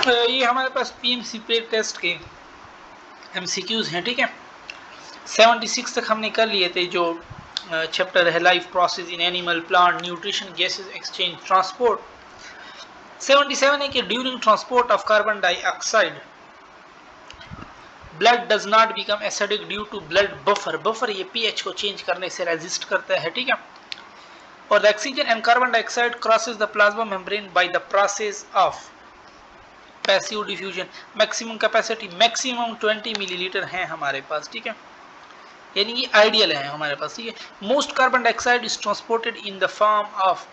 ये हमारे पास PMC paid test के एमसीक्यूज हैं, ठीक है। 76 तक हमने कर लिए थे, जो चैप्टर है life process in animal plant nutrition gases exchange transport. 77 है कि during transport of carbon dioxide blood does not become acidic due to blood buffer. Buffer ये पीएच को चेंज करने से रेजिस्ट करता है, ठीक है। और the oxygen and carbon dioxide crosses the plasma membrane by the process of passive diffusion. Maximum capacity maximum 20 millilitre है हमारे पास, ठीक है, यानी कि आइडियल है हमारे पास, ठीक है। Most carbon dioxide is transported in the form of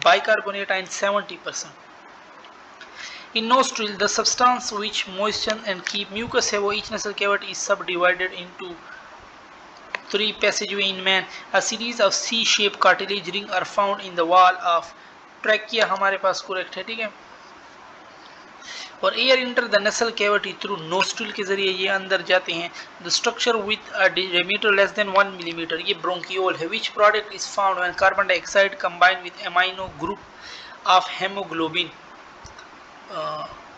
bicarbonate and 70%। In nostril, the substance which moisten and keep mucus have each nasal cavity is subdivided into 3 passageway in man. A series of C-shaped cartilage ring are found in the wall of trachea हमारे पास correct है, ठीक है। और air enter the nasal cavity through nostril के जरिए ये अंदर जाते हैं। The structure with a diameter less than 1 millimetre, ये ब्रोंकियोल है। Which product is found when carbon dioxide combine with amino group of haemoglobin.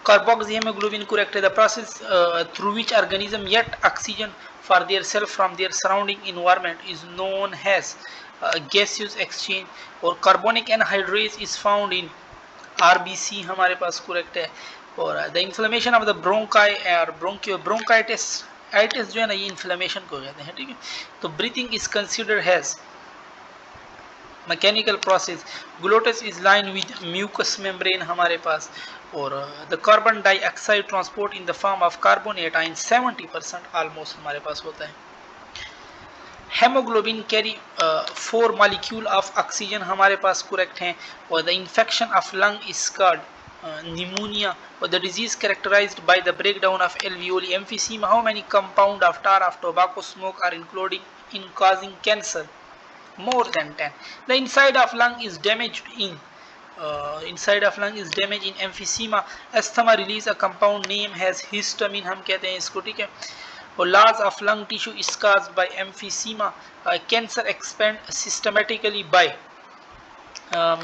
Carboxy haemoglobin correct है। The process through which organism get oxygen for their self from their surrounding environment is known has gaseous exchange. और carbonic anhydrase is found in RBC हमारे पास correct है। और the inflammation of the bronchi और bronchitis जो है ना, ये इन्फ्लेमेशन को कहते हैं, ठीक है। तो breathing is considered has mechanical process. Glottis is line with mucus membrane हमारे पास। और the carbon dioxide transport in the form of carbonate ion 70% almost हमारे पास होता है। Haemoglobin carry 4 molecule of oxygen हमारे पास करेक्ट हैं। और the infection of lung is called pneumonia, or the disease characterized by the breakdown of alveoli. Emphysema, how many compound of tar of tobacco smoke are including in causing cancer? More than 10. The inside of lung is damaged in emphysema. Asthma release a compound name has histamine, हम कहते हैं इसको, ठीक है। और loss of lung tissue is caused by emphysema. Cancer expand systematically by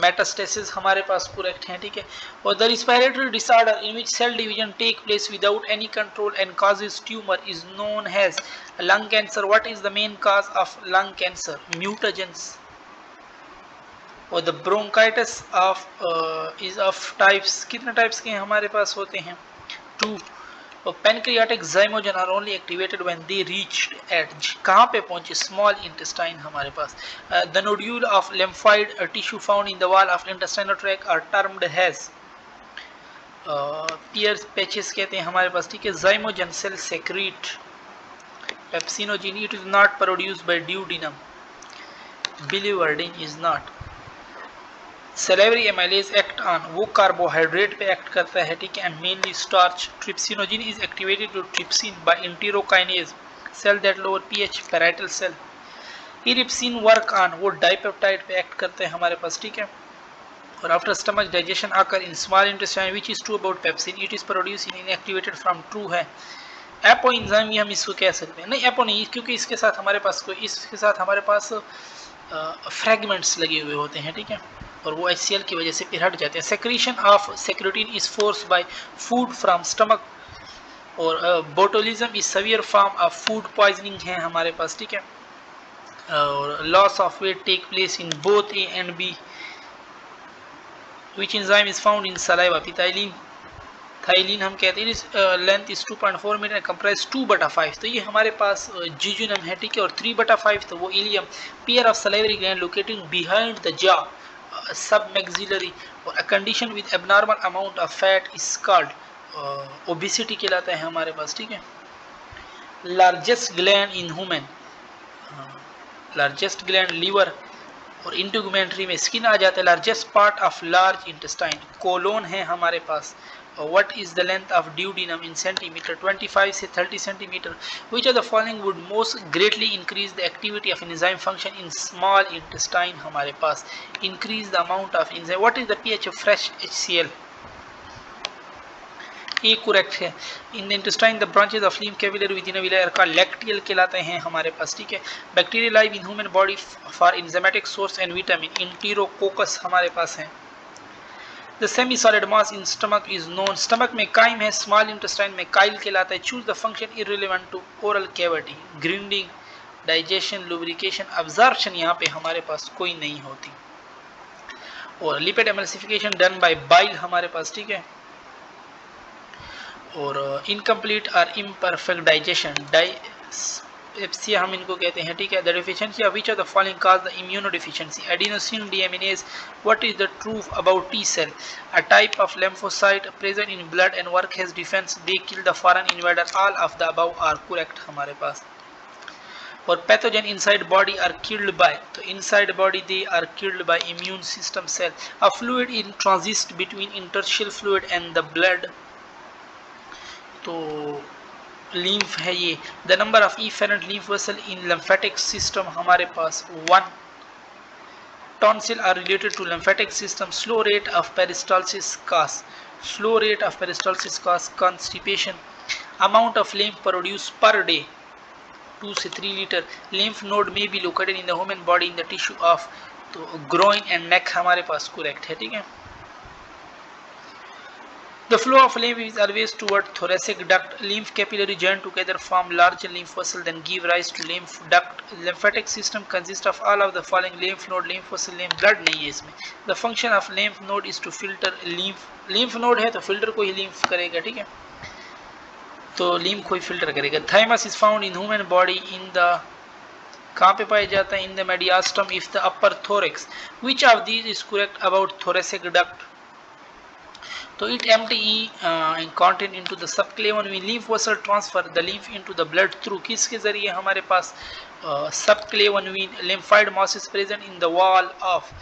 metastasis हमारे पास correct है, ठीक है। और the respiratory disorder in which cell division take place without any control and causes tumour is known has lung cancer. What is the main cause of lung cancer? Mutagens. और the bronchitis of is of types, कितने types के हमारे पास होते हैं? 2। Pancreatic zymogen are only activated when they reached at कहाँ पे पहुंचे? स्मॉल इंटेस्टाइन हमारे पास। The nodule of lymphoid tissue found in the wall of intestinal tract are termed as Pierce patches कहते हैं हमारे पास, ठीक है। zymogen cell secrete pepsinogen. It is not produced by duodenum. biliverdin is not. Salivary amylase act on, वो carbohydrate पे act करता है, ठीक है, and mainly starch. Trypsinogen is activated to trypsin by enterokinase cell that lower pH parietal cell. Erepsin work on, वो dipeptide पे act करते हैं हमारे पास, ठीक है। और आफ्टर स्टमक डाइजेशन आकर in small intestine which is true about pepsin, it is produce in inactivated from true है। एपो एंजाइम हम इसको कह सकते हैं, नहीं एपो नहीं, क्योंकि इसके साथ हमारे पास फ्रेगमेंट्स लगे हुए होते हैं, ठीक है, और वो HCl की वजह से फिर हट जाते हैं। Secretion of secretin is force by food from stomach. और botulism is severe form of food poisoning है हमारे पास, ठीक है। और loss of weight take place in both A and B। Which enzyme is found in saliva? Ptyalin, ptyalin हम कहते हैं। Length is 2.4 metre, comprise 2/5। तो ये हमारे पास जिजुनम है, ठीक है। और 3/5 तो वो ileum. Pair of salivary gland locating behind the jaw submaxillary. और a condition with abnormal amount of fat is called obesity कहलाता है हमारे पास, ठीक है। Largest gland in human, largest gland liver. और इंटेगुमेंट्री में स्किन आ जाता है। Largest part of large intestine colon है हमारे पास। What is the length of duodenum in centimeter? 25 से 30 centimeter. Which of the following would most greatly increase the activity of enzyme function in small intestine? हमारे पास increase the amount of enzyme. What is the pH of fresh HCl? ये correct है। In the intestine, the branches of lymph capillary within a villi are called lacteal कहलाते हैं हमारे पास, ठीक है। Bacteria live in human body for enzymatic source and vitamin. Enterococcus हमारे पास है। The semi solid mass in stomach is known, stomach में काइम है, स्मॉल इंटेस्टाइन में काइल कहलाता है। Choose the function irrelevant to oral cavity, grinding, digestion, lubrication, absorption यहाँ पे हमारे पास कोई नहीं होती। और lipid emulsification done by bile हमारे पास, ठीक है। और इनकम्प्लीट और इम्परफेक्ट डाइजेशन, डाइसेप्सिया हम इनको कहते हैं, ठीक है। The deficiency of which of the following cause the immuno deficiency, adenosine deaminase, what is the truth about T cell, a type of lymphocyte present in blood and work has defence, they kill the foreign invader, all of the above are correct हमारे पास। और pathogen inside body are killed by, तो inside body they are killed by immune system cell. A fluid in transit between interstitial fluid and the blood, तो lymph है ये। The number of efferent lymph vessel in lymphatic system हमारे पास 1। Tonsil are related to lymphatic system. Slow rate of peristalsis cause, slow rate of peristalsis cause constipation. Amount of lymph produce per day 2 से 3 litre. Lymph node में be located in the human body in the tissue of, तो groin and neck हमारे पास correct है, ठीक है। The flow of lymph is always toward thoracic duct. Lymph capillary join together form large lymph vessel, then give rise to lymph duct. Lymphatic system consists of all of the following: lymph node, lymph vessel, lymph blood नहीं है इसमें। The function of lymph node is to filter lymph. lymph node है तो filter को ही lymph करेगा, ठीक है। तो lymph को ही filter करेगा। Thymus is found in human body in the, कहाँ पे पाया जाता है? In the mediastinum if the upper thorax. Which of these is correct about thoracic duct? तो it empty content into the subclavian vein. lymph vessel transfer the lymph into the blood through, किसके जरिए हमारे पास subclavian vein. lymphoid masses present in the wall of,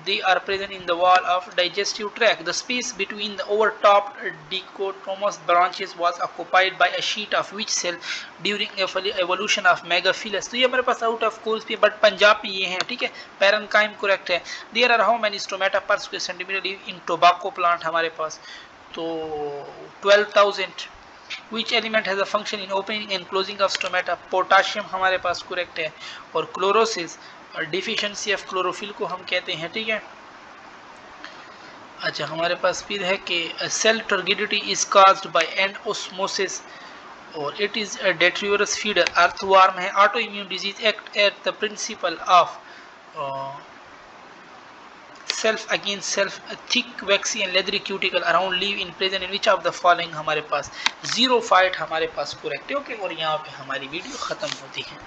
they are present in the wall of digestive tract. The space between the overtopped dichotomous branches was occupied by a sheet of which cell during evolution of megaphilus. तो ये हमारे पास out of course पे, but Punjab में ये है, ठीक है। पैरेन्काइम करेक्ट है। There are how many stomata per square centimetre in tobacco plant हमारे पास, तो 12,000। Which element has a function in opening and closing of stomata? Potassium हमारे पास करेक्ट है। और क्लोरोसिस और डिफिशियंसी ऑफ क्लोरोफिल को हम कहते हैं, ठीक है। अच्छा, हमारे पास फिर है कि cell turgidity is caused by endosmosis, और it is a detritus feeder, earthworm है। Auto immune disease act at the principle of self against self, thick waxy and leathery cuticle around leave in present in which of the following हमारे पास 0 fight हमारे पास correct है, okay. और यहाँ पे हमारी वीडियो खत्म होती है।